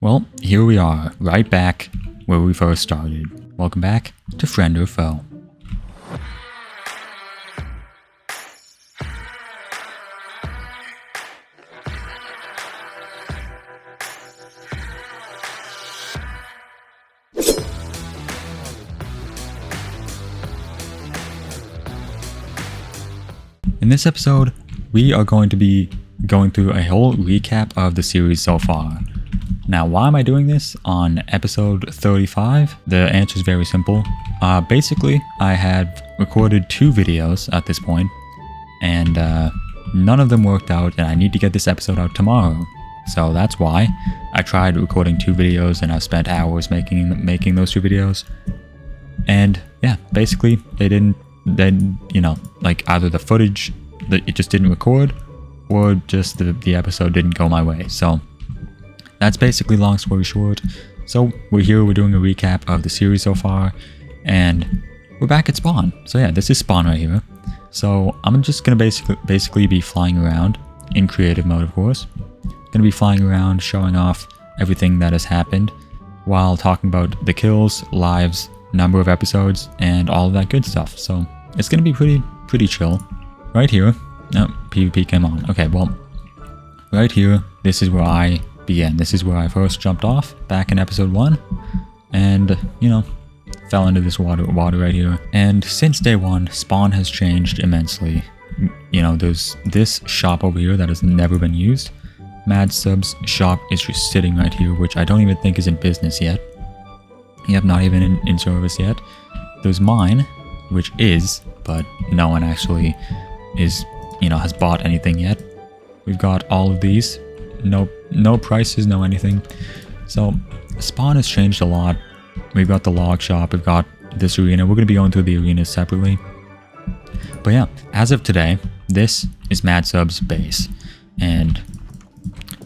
Well, here we are, right back where we first started. Welcome back to Friend or Foe. In this episode, we are going to be going through a whole recap of the series so far. Now, why am I doing this on episode 35? The answer is very simple. Basically, I had recorded 2 videos at this point, and none of them worked out, and I need to get this episode out tomorrow. So that's why I tried recording 2 videos, and I spent hours making those 2 videos. And yeah, basically, either the footage, it just didn't record, or just the episode didn't go my way. So that's basically long story short. So we're here, we're doing a recap of the series so far, and we're back at Spawn. So yeah, this is Spawn right here. So I'm just gonna basically be flying around in creative mode, of course. Gonna be flying around, showing off everything that has happened, while talking about the kills, lives, number of episodes, and all of that good stuff. So it's gonna be pretty chill. Right here, PvP came on. Okay, well, right here, this is where I began. This is where I first jumped off back in episode 1, and fell into this water right here. And since day 1, Spawn has changed immensely. There's this shop over here that has never been used. Mad Sub's shop is just sitting right here, which I don't even think is in business yet. Yep, not even in service yet. There's mine, which is, but no one actually is, has bought anything yet. We've got all of these. No prices, no anything. So Spawn has changed a lot. We've got the log shop, we've got this arena. We're going to be going through the arenas separately. But yeah, as of today, this is Mad Sub's base. And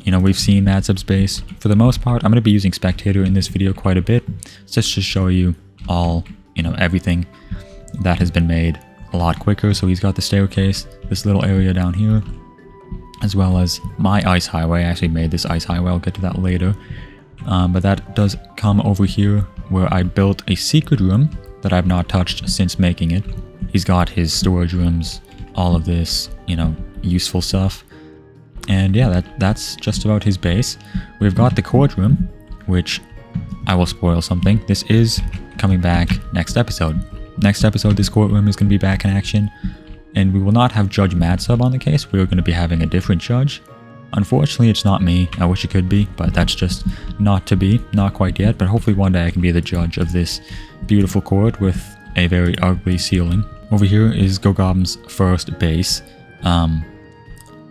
we've seen Mad Sub's base. For the most part, I'm going to be using Spectator in this video quite a bit, just to show you all, everything that has been made a lot quicker. So he's got the staircase, this little area down here, as well as my ice highway. I actually made this ice highway, I'll get to that later. But that does come over here where I built a secret room that I've not touched since making it. He's got his storage rooms, all of this, useful stuff. And yeah, that's just about his base. We've got the courtroom, which I will spoil something. This is coming back next episode. Next episode, this courtroom is going to be back in action. And we will not have Judge Mad Sub on the case. We're going to be having a different judge. Unfortunately, it's not me. I wish it could be, but that's just not to be. Not quite yet, but hopefully one day I can be the judge of this beautiful court with a very ugly ceiling. Over here is Gogob's first base.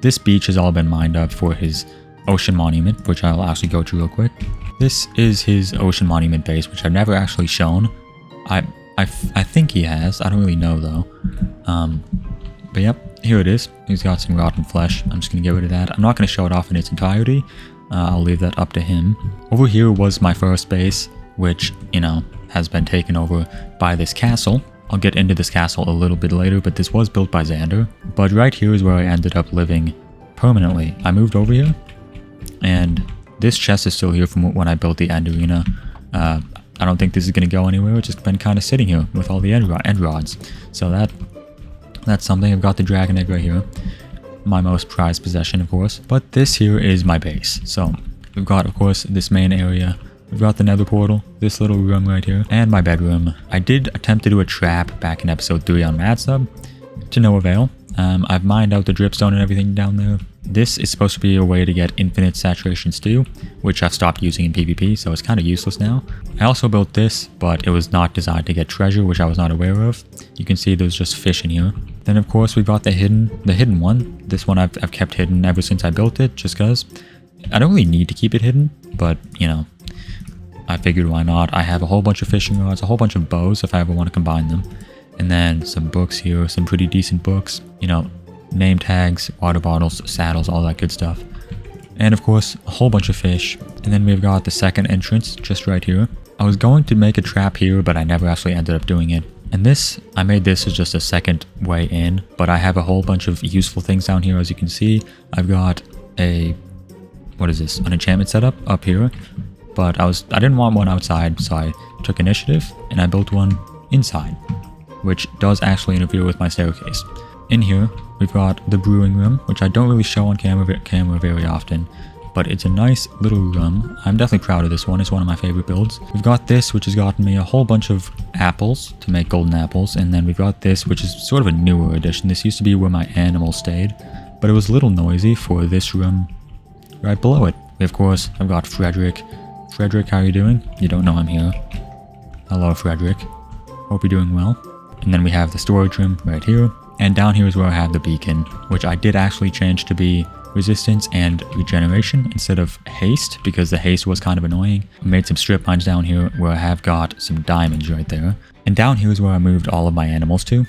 This beach has all been mined up for his ocean monument, which I'll actually go to real quick. This is his ocean monument base, which I've never actually shown. I think he has. I don't really know though. But yep, here it is. He's got some rotten flesh. I'm just going to get rid of that. I'm not going to show it off in its entirety. I'll leave that up to him. Over here was my first base, which, has been taken over by this castle. I'll get into this castle a little bit later, but this was built by Xander. But right here is where I ended up living permanently. I moved over here, and this chest is still here from when I built the end arena. I don't think this is going to go anywhere. It's just been kind of sitting here with all the end rods. So that's something. I've got the dragon egg right here. My most prized possession, of course. But this here is my base. So we've got, of course, this main area. We've got the nether portal, this little room right here, and my bedroom. I did attempt to do a trap back in episode 3 on Mad Sub, to no avail. I've mined out the dripstone and everything down there. This is supposed to be a way to get infinite saturation stew, which I've stopped using in PvP, so it's kind of useless now. I also built this, but it was not designed to get treasure, which I was not aware of. You can see there's just fish in here. Then of course we've got the hidden one. This one I've kept hidden ever since I built it, just because I don't really need to keep it hidden, but I figured why not. I have a whole bunch of fishing rods, a whole bunch of bows if I ever want to combine them. And then some books here, some pretty decent books, name tags, water bottles, saddles, all that good stuff. And of course, a whole bunch of fish. And then we've got the second entrance just right here. I was going to make a trap here, but I never actually ended up doing it. And I made this as just a second way in, but I have a whole bunch of useful things down here, as you can see. I've got an enchantment setup up here. but I didn't want one outside, so I took initiative and I built one inside, which does actually interfere with my staircase. In here, we've got the brewing room, which I don't really show on camera very often, but it's a nice little room. I'm definitely proud of this one. It's one of my favorite builds. We've got this, which has gotten me a whole bunch of apples to make golden apples, and then we've got this, which is sort of a newer addition. This used to be where my animals stayed, but it was a little noisy for this room right below it. Of course, I've got Frederick. Frederick, how are you doing? You don't know I'm here. Hello, Frederick. Hope you're doing well. And then we have the storage room right here. And down here is where I have the beacon, which I did actually change to be resistance and regeneration instead of haste, because the haste was kind of annoying. I made some strip mines down here where I have got some diamonds right there. And down here is where I moved all of my animals to.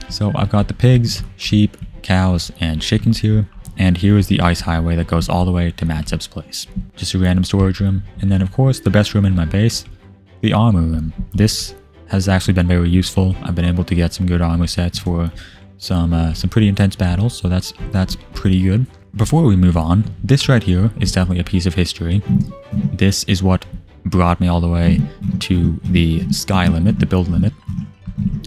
So I've got the pigs, sheep, cows, and chickens here. And here is the ice highway that goes all the way to Matsub's place. Just a random storage room. And then of course the best room in my base, the armor room. This has actually been very useful. I've been able to get some good armor sets for some pretty intense battles, so that's pretty good. Before we move on, this right here is definitely a piece of history. This is what brought me all the way to the sky limit, the build limit.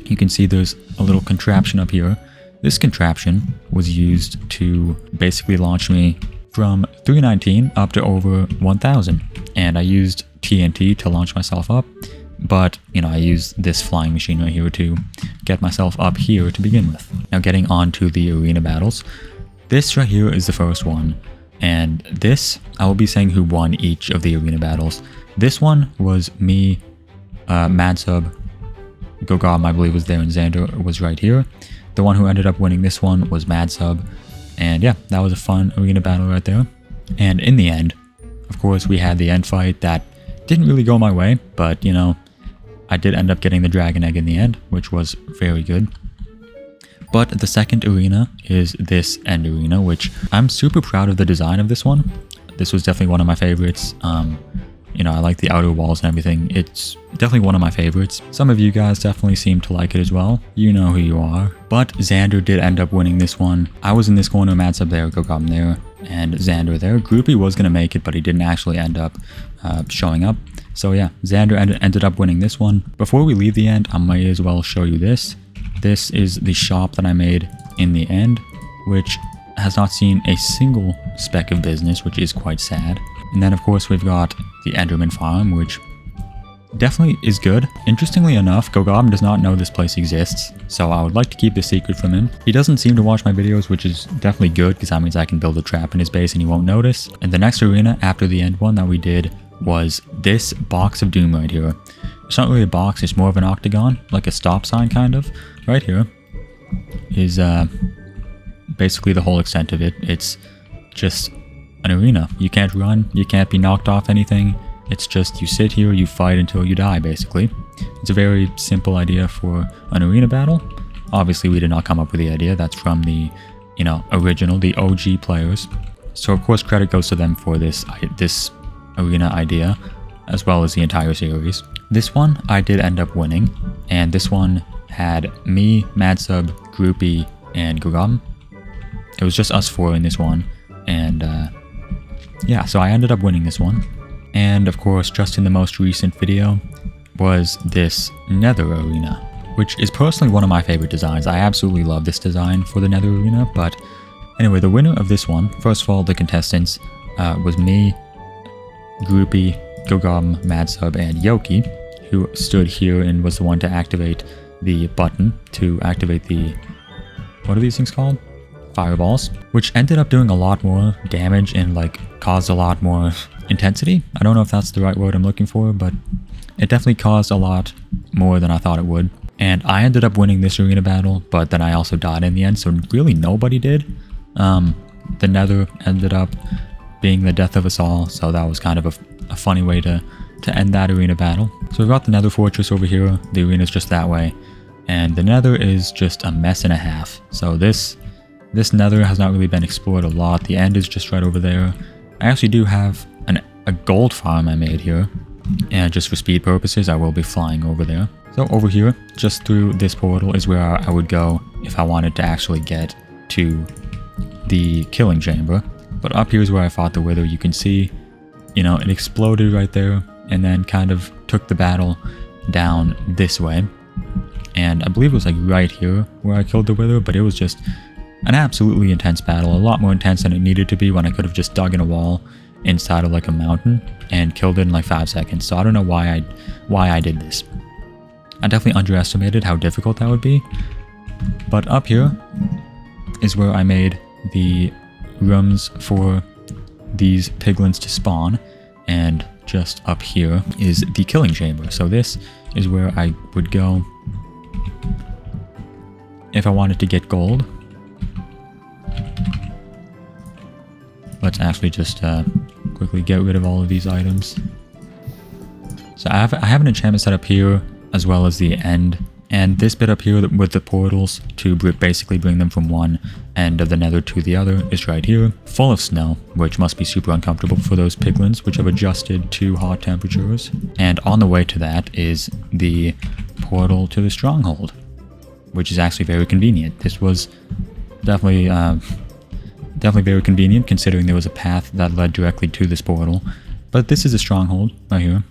You can see there's a little contraption up here. This contraption was used to basically launch me from 319 up to over 1000, and I used TNT to launch myself up, but I used this flying machine right here to get myself up here to begin with. Now getting on to the arena battles, this right here is the first one, and this I will be saying who won each of the arena battles. This one was me, Madsub, Gogom I believe was there, and Xander was right here. The one who ended up winning this one was Madsub, and yeah, that was a fun arena battle right there. And in the end, of course, we had the end fight that didn't really go my way, but I did end up getting the dragon egg in the end, which was very good. But the second arena is this end arena, which I'm super proud of the design of this one. This was definitely one of my favorites. I like the outer walls and everything. It's definitely one of my favorites. Some of you guys definitely seem to like it as well. You know who you are. But Xander did end up winning this one. I was in this corner, Matsub there, Gogom there, and Xander there. Groupie was going to make it, but he didn't actually end up showing up. So yeah, Xander ended up winning this one. Before we leave the end, I might as well show you this. This is the shop that I made in the end, which has not seen a single speck of business, which is quite sad. And then of course we've got the Enderman farm, which definitely is good. Interestingly enough, Gogom does not know this place exists, so I would like to keep this secret from him. He doesn't seem to watch my videos, which is definitely good, because that means I can build a trap in his base and he won't notice. And the next arena after the end one that we did was this box of doom right here. It's not really a box, it's more of an octagon, like a stop sign kind of. Right here is basically the whole extent of it. It's just an arena. You can't run, you can't be knocked off anything. It's just you sit here, you fight until you die, basically. It's a very simple idea for an arena battle. Obviously, we did not come up with the idea. That's from the, original, the OG players. So of course, credit goes to them for this arena idea, as well as the entire series. This one I did end up winning, and this one had me, Madsub, Groupie, and Gogom. It was just us four in this one, and yeah, so I ended up winning this one. And of course, just in the most recent video was this Nether arena, which is personally one of my favorite designs. I absolutely love this design for the Nether arena. But anyway, the winner of this one, first of all, the contestants was me, Groupie, Gogom, Madsub, and Yoki, who stood here and was the one to activate the button to activate the, what are these things called? Fireballs, which ended up doing a lot more damage and caused a lot more intensity. I don't know if that's the right word I'm looking for, but it definitely caused a lot more than I thought it would. And I ended up winning this arena battle, but then I also died in the end, so really nobody did. The Nether ended up being the death of us all, so that was kind of a funny way to end that arena battle. So we've got the Nether fortress over here, the arena's just that way, and the Nether is just a mess and a half. So this Nether has not really been explored a lot. The end is just right over there. I actually do have a gold farm I made here, and just for speed purposes I will be flying over there. So over here, just through this portal, is where I would go if I wanted to actually get to the killing chamber. But up here is where I fought the Wither. You can see you know, it exploded right there and then kind of took the battle down this way. And I believe it was like right here where I killed the Wither, but it was just an absolutely intense battle, a lot more intense than it needed to be when I could have just dug in a wall inside of like a mountain and killed it in like 5 seconds. So I don't know why I did this. I definitely underestimated how difficult that would be. But up here is where I made the rooms for these piglins to spawn, and just up here is the killing chamber. So this is where I would go if I wanted to get gold. Let's actually just quickly get rid of all of these items. So I have an enchantment set up here as well as the end, and this bit up here with the portals to basically bring them from one end of the nether to the other is right here, full of snow, which must be super uncomfortable for those piglins, which have adjusted to hot temperatures. And on the way to that is the portal to the stronghold, which is actually very convenient. This was definitely very convenient considering there was a path that led directly to this portal. But this is a stronghold right here.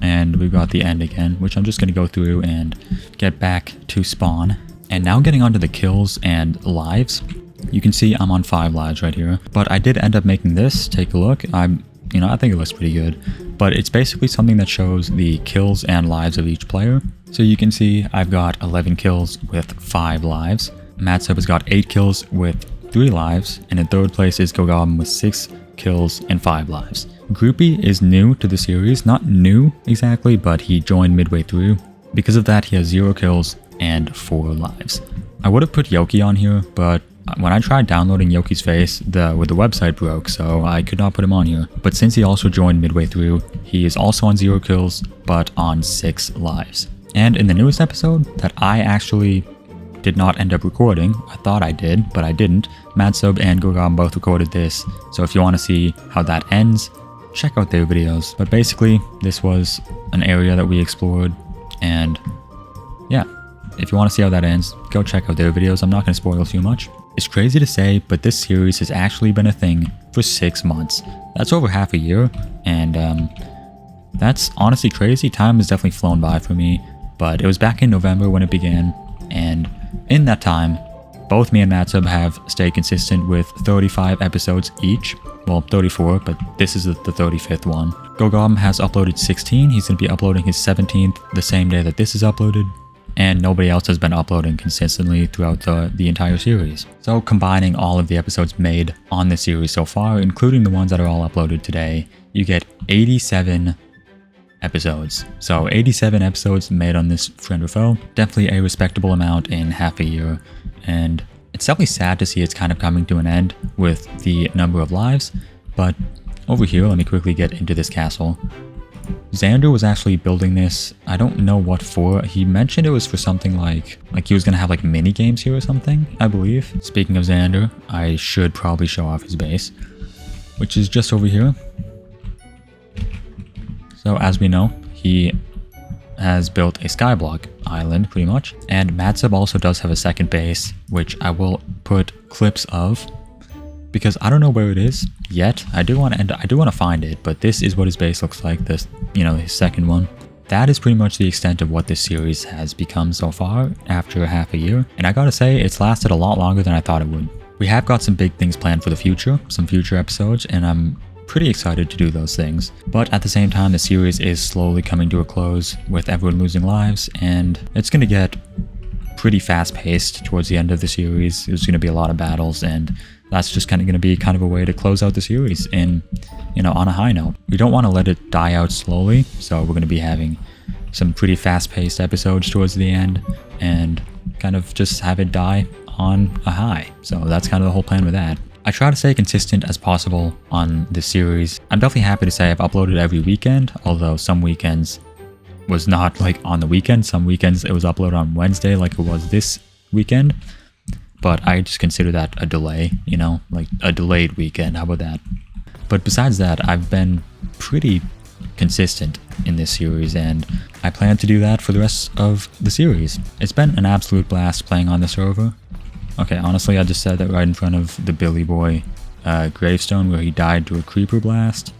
And we've got the end again, which I'm just going to go through and get back to spawn. And now getting onto the kills and lives. You can see I'm on 5 lives right here. But I did end up making this. Take a look. I think it looks pretty good. But it's basically something that shows the kills and lives of each player. So you can see I've got 11 kills with 5 lives. Matsub has got 8 kills with 3 lives. And in 3rd place is Gogoblin with 6 kills and 5 lives. Groupie is new to the series, not new exactly, but he joined midway through. Because of that, he has 0 kills and 4 lives. I would have put Yoki on here, but when I tried downloading Yoki's face, the website broke, so I could not put him on here. But since he also joined midway through, he is also on 0 kills, but on 6 lives. And in the newest episode that I actually did not end up recording, I thought I did, but I didn't, Matsub and Gogoblin both recorded this, so if you want to see how that ends, check out their videos. But basically, this was an area that we explored, and yeah, if you want to see how that ends, go check out their videos. I'm not going to spoil too much. It's crazy to say, but this series has actually been a thing for 6 months. That's over half a year, and that's honestly crazy. Time has definitely flown by for me, but it was back in November when it began, and in that time, both me and Matsub have stayed consistent with 35 episodes each. Well, 34, but this is the 35th one. Gogoblin has uploaded 16. He's going to be uploading his 17th the same day that this is uploaded. And nobody else has been uploading consistently throughout the entire series. So combining all of the episodes made on the series so far, including the ones that are all uploaded today, you get 87 episodes. So 87 episodes made on this friend or foe. Definitely a respectable amount in half a year. And it's definitely sad to see it's kind of coming to an end with the number of lives. But over here, let me quickly get into this castle. Xander was actually building this. I don't know what for. He mentioned it was for something like he was going to have like mini games here or something, I believe. Speaking of Xander, I should probably show off his base, which is just over here. So as we know, he has built a skyblock island pretty much. And Matsub also does have a second base, which I will put clips of because I don't know where it is yet. I do want to find it, but this is what his base looks like. This, his second one. That is pretty much the extent of what this series has become so far after half a year. And I gotta say, it's lasted a lot longer than I thought it would. We have got some big things planned for the future, some future episodes, and I'm pretty excited to do those things. But at the same time, the series is slowly coming to a close with everyone losing lives, and it's going to get pretty fast-paced towards the end of the series. There's going to be a lot of battles, and that's just kind of going to be kind of a way to close out the series in, on a high note. We don't want to let it die out slowly, so we're going to be having some pretty fast-paced episodes towards the end, and kind of just have it die on a high. So that's kind of the whole plan with that. I try to stay consistent as possible on this series. I'm definitely happy to say I've uploaded every weekend, although some weekends was not like on the weekend. Some weekends it was uploaded on Wednesday like it was this weekend. But I just consider that a delay, like a delayed weekend. How about that? But besides that, I've been pretty consistent in this series, and I plan to do that for the rest of the series. It's been an absolute blast playing on the server. Okay, honestly, I just said that right in front of the Billy Boy gravestone where he died to a creeper blast.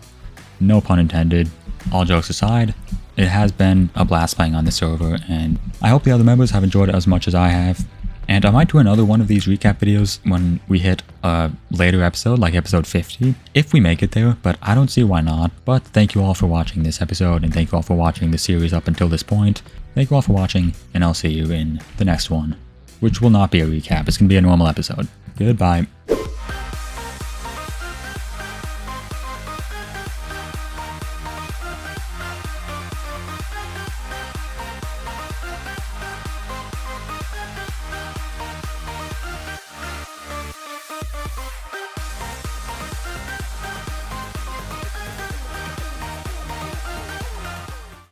no pun intended. All jokes aside, it has been a blast playing on the server, and I hope the other members have enjoyed it as much as I have. And I might do another one of these recap videos when we hit a later episode, like episode 50, if we make it there, but I don't see why not. But thank you all for watching this episode, and thank you all for watching the series up until this point. Thank you all for watching, and I'll see you in the next one, which will not be a recap. It's going to be a normal episode. Goodbye.